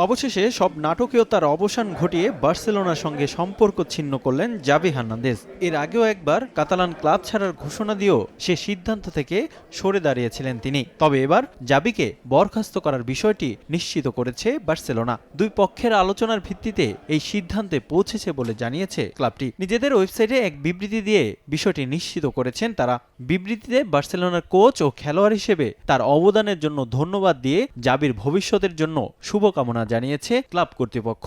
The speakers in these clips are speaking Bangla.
অবশেষে সব নাটকীয়তার অবসান ঘটিয়ে বার্সেলোনার সঙ্গে সম্পর্ক ছিন্ন করলেন জাভি হার্নান্দেজ। এর আগেও একবার কাতালান ক্লাব ছাড়ার ঘোষণা দিয়েও সে সিদ্ধান্ত থেকে সরে দাঁড়িয়েছিলেন তিনি। তবে এবার জাভিকে বরখাস্ত করার বিষয়টি নিশ্চিত করেছে বার্সেলোনা। দুই পক্ষের আলোচনার ভিত্তিতে এই সিদ্ধান্তে পৌঁছেছে বলে জানিয়েছে ক্লাবটি। নিজেদের ওয়েবসাইটে এক বিবৃতি দিয়ে বিষয়টি নিশ্চিত করেছেন তারা। বিবৃতিতে বার্সেলোনার কোচ ও খেলোয়াড় হিসেবে তার অবদানের জন্য ধন্যবাদ দিয়ে জাভির ভবিষ্যতের জন্য শুভকামনা জানিয়েছে ক্লাব কর্তৃপক্ষ।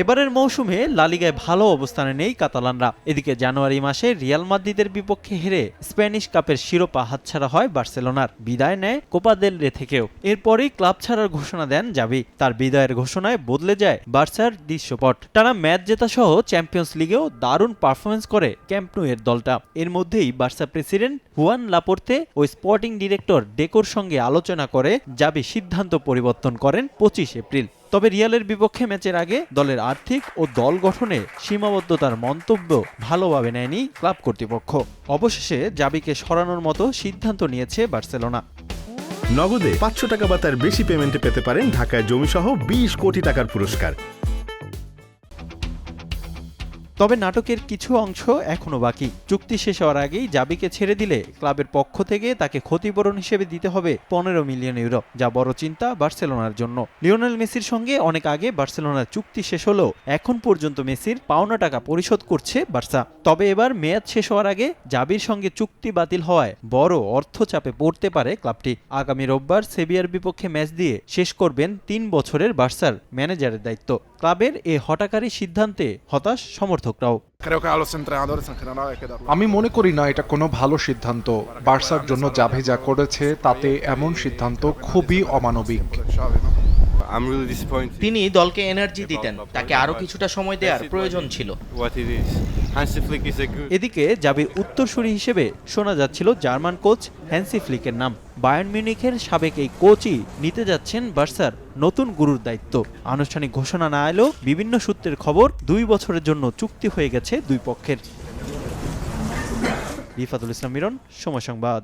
এবারের মৌসুমে লা লিগায় ভালো অবস্থানে নেই কাতালানরা। এদিকে জানুয়ারি মাসে রিয়াল মাদ্রিদের বিপক্ষে হেরে স্প্যানিশ কাপের শিরোপা হাতছাড়া হয় বার্সেলোনার। বিদায় নেয় কোপা দেল রে থেকেও। এরপরই ক্লাব ছাড়ার ঘোষণা দেন জাভি। তার বিদায়ের ঘোষণায় বদলে যায় বার্সার দৃশ্যপট। টানা ম্যাচ জেতা সহ চ্যাম্পিয়ন্স লিগেও দারুণ পারফরমেন্স করে ক্যাম্প নু এর দলটা। এর মধ্যেই বার্সা প্রেসিডেন্ট হুয়ান লাপোর্তে ও স্পোর্টিং ডিরেক্টর ডেকোর সঙ্গে আলোচনা করে জাভি সিদ্ধান্ত পরিবর্তন করেন 25 এপ্রিল। তবে রিয়ালের বিপক্ষে ম্যাচের আগে দলের আর্থিক ও দল গঠনে সীমাবদ্ধতার মন্তব্য ভালোভাবে নেয়নি ক্লাব কর্তৃপক্ষ। অবশেষে জাভিকে সরানোর মতো সিদ্ধান্ত নিয়েছে বার্সেলোনা। নগদে 500 টাকা বা তার বেশি পেমেন্টে পেতে পারেন ঢাকায় জমিসহ 20 কোটি টাকার পুরস্কার। তবে নাটকের কিছু অংশ এখনো বাকি। চুক্তি শেষ হওয়ার আগেই জাভিকে ছেড়ে দিলে ক্লাবের পক্ষ থেকে তাকে ক্ষতিপূরণ হিসেবে দিতে হবে 15 মিলিয়ন ইউরো, যা বড় চিন্তা বার্সেলোনার জন্য। লিওনেল মেসির সঙ্গে অনেক আগে বার্সেলোনার চুক্তি শেষ হলেও এখন পর্যন্ত মেসির পাওনা টাকা পরিশোধ করছে বার্সা। তবে এবার মেয়াদ শেষ হওয়ার আগে জাভির সঙ্গে চুক্তি বাতিল হওয়ায় বড় অর্থচাপে পড়তে পারে ক্লাবটি। আগামী রোববার সেভিয়ার বিপক্ষে ম্যাচ দিয়ে শেষ করবেন 3 বছরের বার্সার ম্যানেজারের দায়িত্ব। ক্লাবের এ হঠাকারী সিদ্ধান্তে হতাশ সমর্থকরাও। আমি মনে করি না এটা কোনো ভালো সিদ্ধান্ত। বার্সার জন্য জাভি যা করেছে তাতে এমন সিদ্ধান্ত খুবই অমানবিক। তিনি দলকে এনার্জি দিতেন, তাকে আরো কিছুটা সময় দেওয়ার প্রয়োজন ছিল। এদিকে জাভির উত্তরসূরি হিসেবে শোনা যাচ্ছিল জার্মান কোচ হ্যান্সি ফ্লিকের নাম। বায়ার্ন মিউনিখের সাবেক এই কোচই নিতে যাচ্ছেন বার্সার নতুন গুরুর দায়িত্ব। আনুষ্ঠানিক ঘোষণা না এলেও বিভিন্ন সূত্রের খবর 2 বছরের জন্য চুক্তি হয়ে গেছে দুই পক্ষের। রিফাতুল ইসলাম মিরন, সময় সংবাদ।